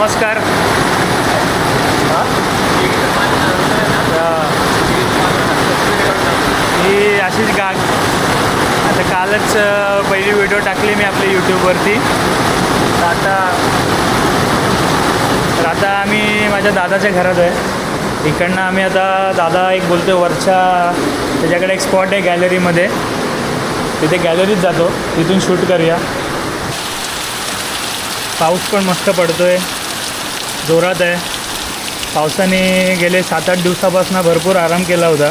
नमस्कार. ही अशीच गाग आता कालच पहिली व्हिडिओ टाकली मी आपल्या यूट्यूबवरती. तर आता आम्ही माझ्या दादाच्या घरात आहे. इकडनं आम्ही आता दादा एक बोलतो वरच्या त्याच्याकडे एक स्पॉट आहे गॅलरीमध्ये, तिथे गॅलरीत जातो, तिथून शूट करूया. पाऊस पण मस्त पडतो आहे, जोरात आहे. पावसाने गेले 7-8 दिवसापासून भरपूर आराम केला होता.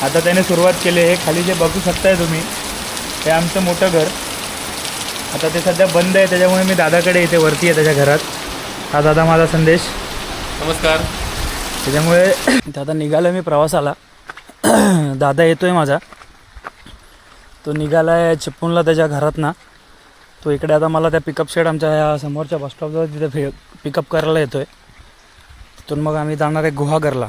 आता त्याने सुरुवात केली. हे खाली जे बघू शकताय तुम्ही, हे आमचं मोठं घर. आता ते सध्या बंद आहे, त्याच्यामुळे मी दादाकडे इथे वरती आहे त्याच्या घरात. हा दादा माझा संदेश. नमस्कार. त्याच्यामुळे आता निघालो मी प्रवासाला. दादा येतो आहे माझा, तो निघाला आहे चिपळूणला त्याच्या घरात ना. तो इकडे आता मला त्या पिकअप शेड आमच्या ह्या समोरच्या बसस्टॉपवर तिथे पिकअप करायला येतो आहे. तिथून मग आम्ही जाणार आहे गुहागरला.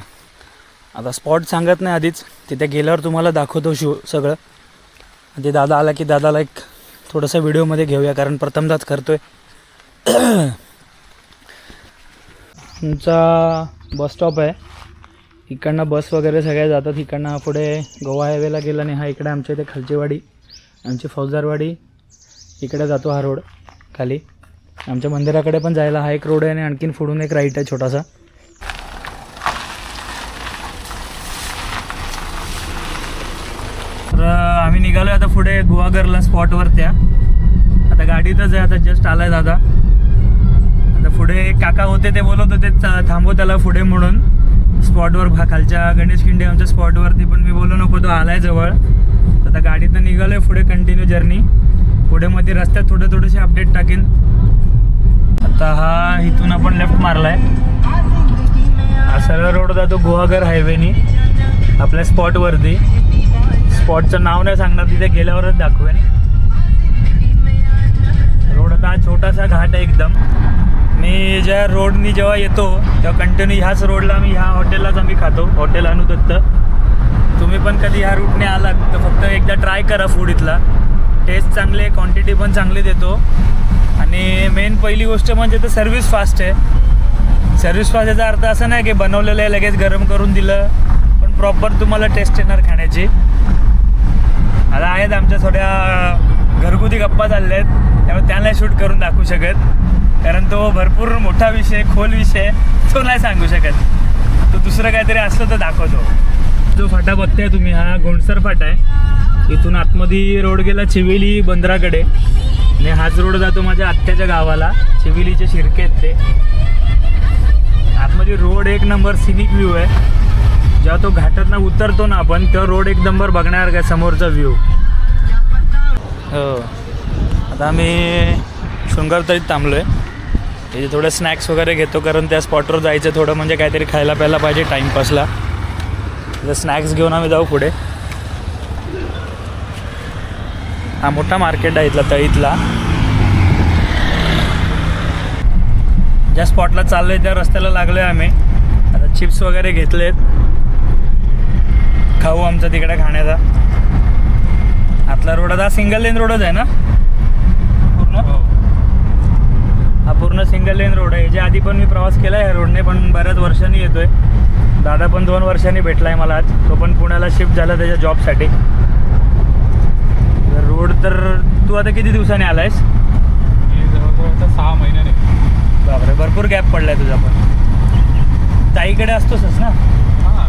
आता स्पॉट सांगत नाही आधीच, तिथे गेल्यावर तुम्हाला दाखवतो सगळं. ते दादा आला की दादाला एक थोडंसं व्हिडिओमध्ये घेऊया, कारण प्रथमदाच करतो आहे. तुमचा बसस्टॉप आहे, इकडनं बस वगैरे सगळ्या जातात. इकडनं हा पुढे गोवा हायवेला गेला आणि हा इकडे आमच्या इथे खालचीवाडी, आमची फौजदारवाडी इकडे जातो. हा रोड खाली आमच्या मंदिराकडे पण जायला हा एक रोड आहे आणि आणखीन पुढून एक राईट आहे छोटासा. तर आम्ही निघालो आता पुढे गुहागरला स्पॉटवर. त्या आता गाडीतच आहे, आता जस्ट आलाय दादा. आता पुढे एक काका होते, ते बोलत होते थांबव त्याला पुढे म्हणून स्पॉटवर. खालच्या गणेश खिंडे आमच्या स्पॉटवरती, पण मी बोललो नको, तो आलाय जवळ. आता गाडीतनं निघालो आहे पुढे कंटिन्यू जर्नी. पुढे मध्ये रस्त्यात थोडेसे अपडेट टाकेन. आता हा इथून आपण लेफ्ट मारला आहे, हा सरळ रोड जातो गुहागर हायवेनी आपल्या स्पॉटवरती. स्पॉटचं नाव नाही सांगणार, तिथे गेल्यावरच दाखवेन. रोड आता छोटासा घाट आहे एकदम. मी ज्या रोडनी जेव्हा येतो तेव्हा कंटिन्यू ह्याच रोडला ह्या हॉटेललाच आम्ही खातो, हॉटेल अनुदत्त. तुम्ही पण कधी ह्या रूटने आलात तर फक्त एकदा ट्राय करा फूड इथला. टेस्ट चांगली आहे, क्वांटिटी पण चांगली देतो. आणि मेन पहिली गोष्ट म्हणजे तर सर्व्हिस फास्ट आहे. सर्व्हिस फास्ट याचा अर्थ असा नाही की बनवलेलं आहे लगेच गरम करून दिलं, पण प्रॉपर तुम्हाला टेस्ट येणार खाण्याची. आता आहेत आमच्या थोड्या घरगुती गप्पा चालल्या आहेत, त्यामुळे त्यांना शूट करून दाखवू शकत, कारण तो भरपूर मोठा विषय, खोल विषय, तो नाही सांगू शकत. तो दुसरं काहीतरी असलं तर दाखवतो. जो फाटा बघताय तुम्ही, हा गोंडसर फाटा आहे. इथून आतमध्ये रोड गेला चिविली बंदराकडे आणि हाच रोड जातो माझ्या आत्याच्या गावाला. चिविलीचे शिरके आहेत ते. आतमध्ये रोड एक नंबर सिनिक व्ह्यू आहे. जेव्हा तो घाटातनं उतरतो ना आपण, तेव्हा रोड एक नंबर बघणार काय समोरचा व्ह्यू. हो, आता आम्ही शृंगारतळीत थांबलो आहे. तिथे थोडं स्नॅक्स वगैरे घेतो, कारण त्या स्पॉटवर जायचं थोडं म्हणजे काहीतरी खायला प्यायला पाहिजे टाईमपासला. तर स्नॅक्स घेऊन आम्ही जाऊ पुढे. हा मोठा मार्केट आहे इथला तळीतला. ज्या स्पॉटला चाललो आहे त्या रस्त्याला लागलो आहे आम्ही. आता चिप्स वगैरे घेतलेत, खाऊ आमचा तिकडे खाण्याचा. आतला रोड आता सिंगल लेन रोडच आहे ना पूर्ण. हा पूर्ण सिंगल लेन रोड आहे. याच्या आधी पण मी प्रवास केला आहे ह्या रोडने, पण बऱ्याच वर्षांनी येतोय. दादा पण 2 वर्षांनी भेटला आहे मला आज. तो पण पुण्याला शिफ्ट झाला त्याच्या जॉबसाठी. रोड तर तू आता किती दिवसांनी आला आहेस? जवळजवळ 6 महिन्याने. बापरे, भरपूर गॅप पडला आहे तुझा. पण ताईकडे असतोच ना? हां,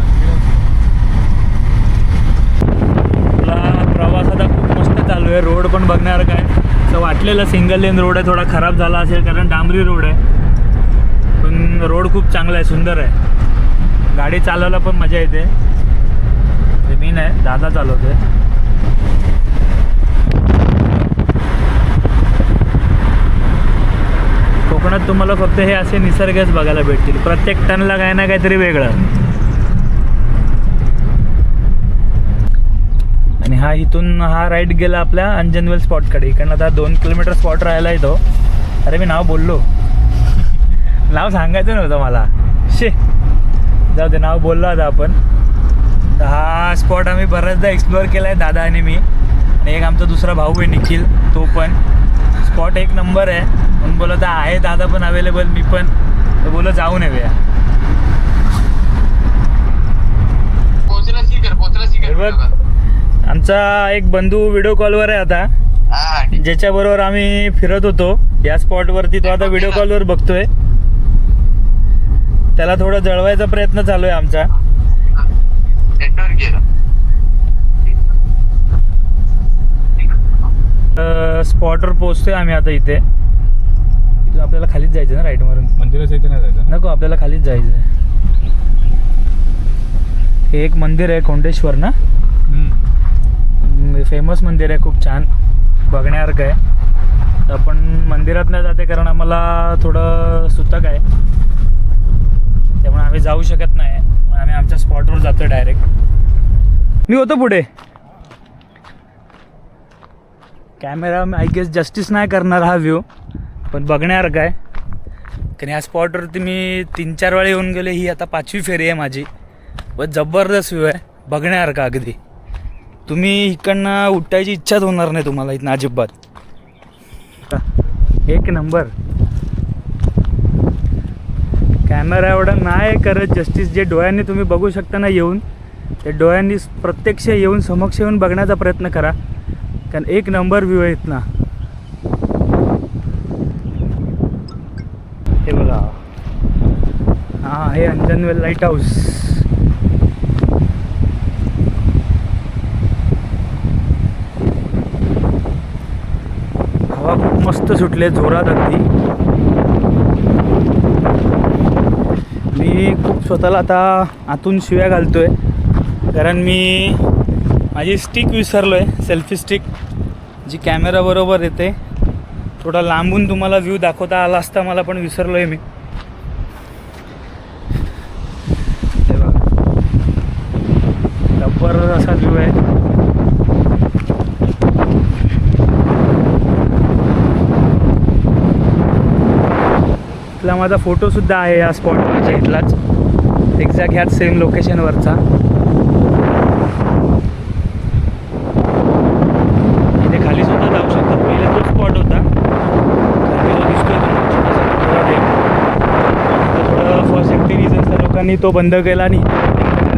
तुला प्रवास आता खूप मस्त चालू आहे. रोड पण बघणार काय असं वाटलेलं सिंगल लेन रोड आहे, थोडा खराब झाला असेल कारण डांबरी रोड आहे. पण रोड खूप चांगला आहे, सुंदर आहे. गाडी चालवायला पण मजा येते. ते मी नाही, दादा चालवतोय. कोकणात तुम्हाला फक्त हे असे निसर्गच बघायला भेटतील. प्रत्येक टनला काही ना काहीतरी वेगळं. आणि हा इथून हा राईट गेला आपल्या अंजनवेल स्पॉटकडे. इकडनं आता 2 किलोमीटर स्पॉट राहायला येतो. अरे मी नाव बोललो, नाव सांगायचं नव्हतं मला. जाऊ दे, नाव बोललो आता आपण. तर हा स्पॉट आम्ही बऱ्याचदा एक्सप्लोअर केला आहे दादा आणि मी. आणि एक आमचा दुसरा भाऊ आहे निखिल, तो पण. स्पॉट एक नंबर आहे. म्हणून बोलत आहे दादा पण अवेलेबल, मी पण, तर बोलत जाऊन येऊया. हे बघ, आमचा एक बंधू व्हिडिओ कॉलवर आहे आता, ज्याच्याबरोबर आम्ही फिरत होतो या स्पॉटवरती. तो आता व्हिडिओ कॉलवर बघतोय. त्याला थोडं जळवायचा प्रयत्न चालू आहे आमचा. स्पॉटवर पोहोचतोय आम्ही आता. इथे इथून आपल्याला खालीच जायचं ना, राईट मारून. मंदिराच्या इथे नाही जायचं. नको, आपल्याला खालीच जायचं आहे. हे एक मंदिर आहे कोंडेश्वर ना, फेमस मंदिर आहे, खूप छान बघण्यासारखं आहे. तर आपण मंदिरात नाही जाते कारण आम्हाला थोडं सुतक आहे, त्यामुळे आम्ही जाऊ शकत नाही. आम्ही आमच्या स्पॉटवर जातो डायरेक्ट. मी होतो पुढे. कॅमेरा आय गेस जस्टिस नाही करणार हा व्ह्यू, पण बघण्यासारखं आहे. कारण ह्या स्पॉटवरती मी 3-4 वेळा येऊन गेले. ही आता 5वी फेरी आहे माझी. व जबरदस्त व्ह्यू आहे, बघण्यासारखा अगदी. तुम्ही इकडनं उठायची इच्छाच होणार नाही तुम्हाला इथनं अजिबात. एक नंबर. कॅमेरा एवढा नाही करत जस्टिस. जे डोळ्यांनी तुम्ही बघू शकता ना येऊन, ते डोळ्यांनी प्रत्यक्ष येऊन समक्ष येऊन बघण्याचा प्रयत्न करा, कारण एक नंबर व्ह्यू आहे इथनं. हे बघा, हा हे अंजनवेल लाईट हाऊस. हवा खूप मस्त सुटले, जोरात अगदी. मी खूप स्वतःला आता आतून शिव्या घालतोय, कारण मी माझी स्टिक विसरलो आहे, सेल्फी स्टिक, जी कॅमेराबरोबर येते. थोडा लांबून तुम्हाला व्ह्यू दाखवता आला असता मला, पण विसरलो आहे मी. हे बघा, जबरदस्त असा व्ह्यू आहे. इथला माझा फोटोसुद्धा आहे या स्पॉटवरचा, इथलाच एक्झॅक्ट ह्याच सेम लोकेशनवरचा. इथे खाली सुद्धा जाऊ शकतात. पहिले तो स्पॉट होता, जो दिसतोय थोडं फॉर सेफ्टी रिझन्स लोकांनी तो बंद केला आणि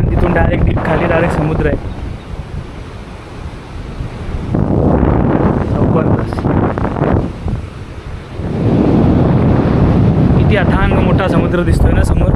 तिथून डायरेक्ट खाली डायरेक्ट समुद्र आहे. किती अथांग मोठा समुद्र दिसतोय ना समोर.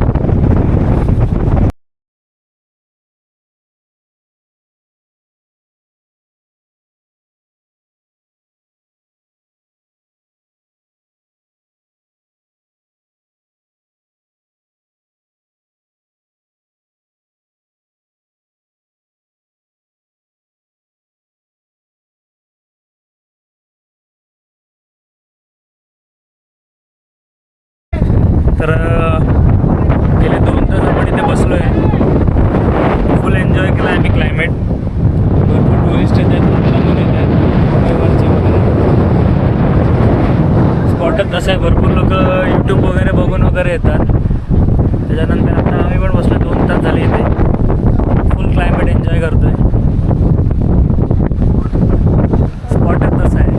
तर गेले 2 तास आपण इथे बसलो आहे. फुल एन्जॉय केला आम्ही क्लायमेट. भरपूर टुरिस्ट येत आहेत, लांबून येत आहेत, रविवारचे वगैरे. स्पॉटच तसं आहे, भरपूर लोक यूट्यूब वगैरे बघून वगैरे येतात. त्याच्यानंतर आता आम्ही पण बसलो, 2 तास झाले इथे. फुल क्लायमेट एन्जॉय करतो आहे. स्पॉटच तसं आहे.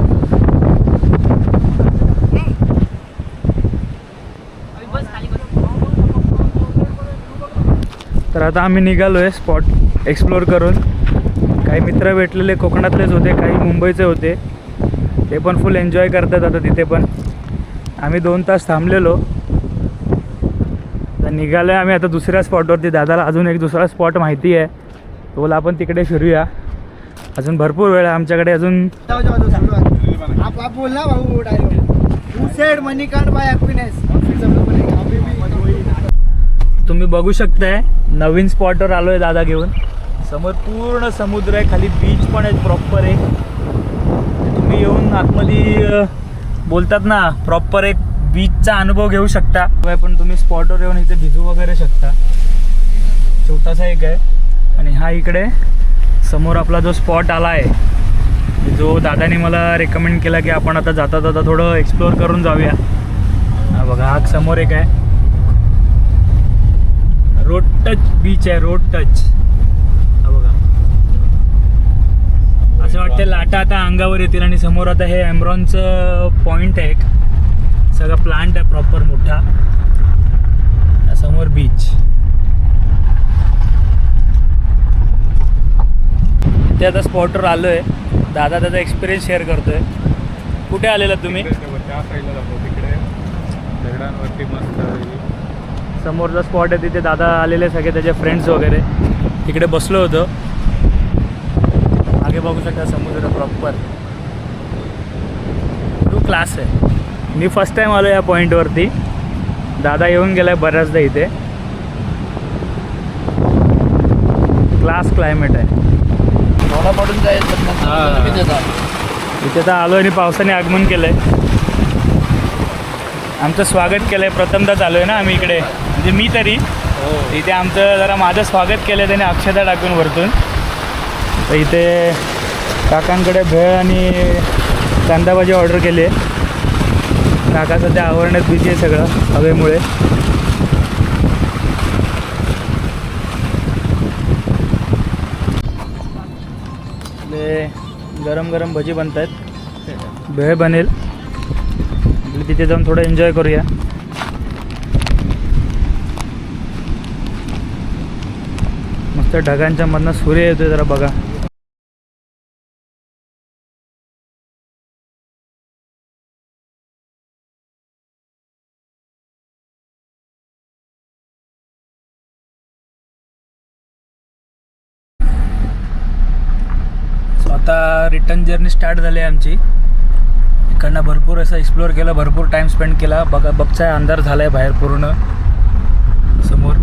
तर आता आम्ही निघालो आहे स्पॉट एक्सप्लोअर करून. काही मित्र भेटलेले कोकणातलेच होते, काही मुंबईचे होते, ते पण फुल एन्जॉय करतात आता तिथे पण. आम्ही 2 तास थांबलेलो, तर निघालो आहे आम्ही आता दुसऱ्या स्पॉटवरती. दादाला अजून एक दुसरा स्पॉट माहिती आहे, तो बोला आपण तिकडे फिरूया. अजून भरपूर वेळ आहे आमच्याकडे अजून. तुम्ही बघू शकताय नवीन स्पॉटवर आलो आहे दादा घेऊन. समोर पूर्ण समुद्र आहे, खाली बीच पण आहे प्रॉपर एक. तुम्ही येऊन आतमध्ये बोलतात ना प्रॉपर एक बीचचा अनुभव घेऊ शकता. पण तुम्ही स्पॉटवर येऊन इथे भिजू वगैरे शकता. छोटासा एक आहे. आणि हा इकडे समोर आपला जो स्पॉट आला आहे, जो दादाने मला रेकमेंड केला की आपण आता जाता जाता थोडं एक्सप्लोअर करून जाऊया. हा बघा, हा समोर एक आहे, रोड टच बीच आहे, रोड टच. हा बघा, असं वाटतं लाटा आता अंगावर येतील. आणि समोर आता हे एमरॉनचं पॉईंट आहे एक, सगळा प्लांट आहे प्रॉपर मोठा. समोर बीच. ते आता स्पॉटवर आलो आहे. दादा त्याचा एक्सपिरियन्स शेअर करतोय. कुठे आलेला तुम्ही? त्या साईडला जातो तिकडे दगडांवरती मस्त समोरचा स्पॉट आहे तिथे दादा आलेले सगळे त्याचे फ्रेंड्स वगैरे. तिकडे बसलो होतो. मागे बघू शकता समुद्र प्रॉपर. खूप क्लास आहे. मी फर्स्ट टाईम आलो या पॉईंटवरती. दादा येऊन गेलाय बऱ्याचदा इथे. क्लास क्लायमेट आहे. पडून जाईल इथे तर आलो आणि पावसाने आगमन केलं आहे. आमचं स्वागत केलं आहे. प्रथमतच आलो आहे ना आम्ही इकडे, म्हणजे मी तरी. इथे आमचं जरा माझं स्वागत केलं आहे त्याने अक्षता टाकून वरतून. तर इथे काकांकडे भेळ आणि कांदाभाजी ऑर्डर केली आहे. काका सध्या आवरण्यात बिझी आहे सगळं हवेमुळे. गरम गरम भजी बनत आहेत. भेळ बनेल. तिथे जाऊन थोडं एन्जॉय करूया. मस्त ढगांच्या मधनं सूर्य येतोय जरा बघा. आता रिटर्न जर्नी स्टार्ट झाली आहे आमची. इकडनं भरपूर असं एक्सप्लोअर केलं, भरपूर टाईम स्पेंड केला. बघचा अंधार झाला आहे बाहेर पूर्ण समोर.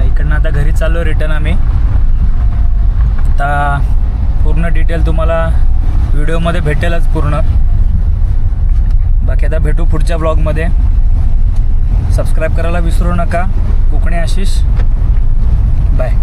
इकडनं आता घरी चाललो रिटर्न आम्ही. आता पूर्ण डिटेल तुम्हाला व्हिडिओमध्ये भेटेलच पूर्ण. बाकी आता भेटू पुढच्या ब्लॉगमध्ये. सबस्क्राईब करायला विसरू नका. कोकणी आशिष. बाय.